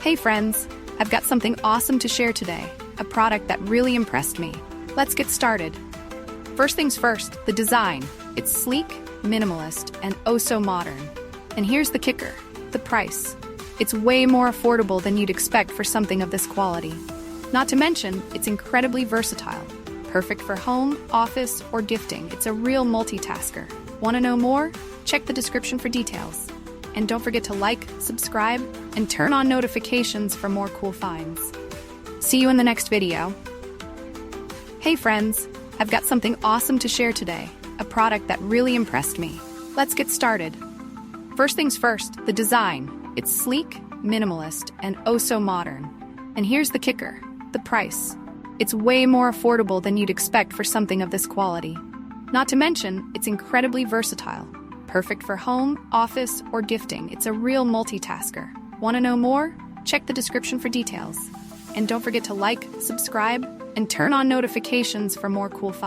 Hey friends, I've got something awesome to share today, a product that really impressed me. Let's get started. First things first, the design. It's sleek, minimalist, and oh so modern. And here's the kicker, the price. It's way more affordable than you'd expect for something of this quality. Not to mention, it's incredibly versatile. Perfect for home, office, or gifting. It's a real multitasker. Want to know more? Check the description for details. And don't forget to like, subscribe, and turn on notifications for more cool finds. See you in the next video. Hey friends, I've got something awesome to share today, a product that really impressed me. Let's get started. First things first, the design. It's sleek, minimalist, and oh so modern. And here's the kicker, the price. It's way more affordable than you'd expect for something of this quality. Not to mention, it's incredibly versatile. Perfect for home, office, or gifting. It's a real multitasker. Want to know more? Check the description for details. And don't forget to like, subscribe, and turn on notifications for more cool finds.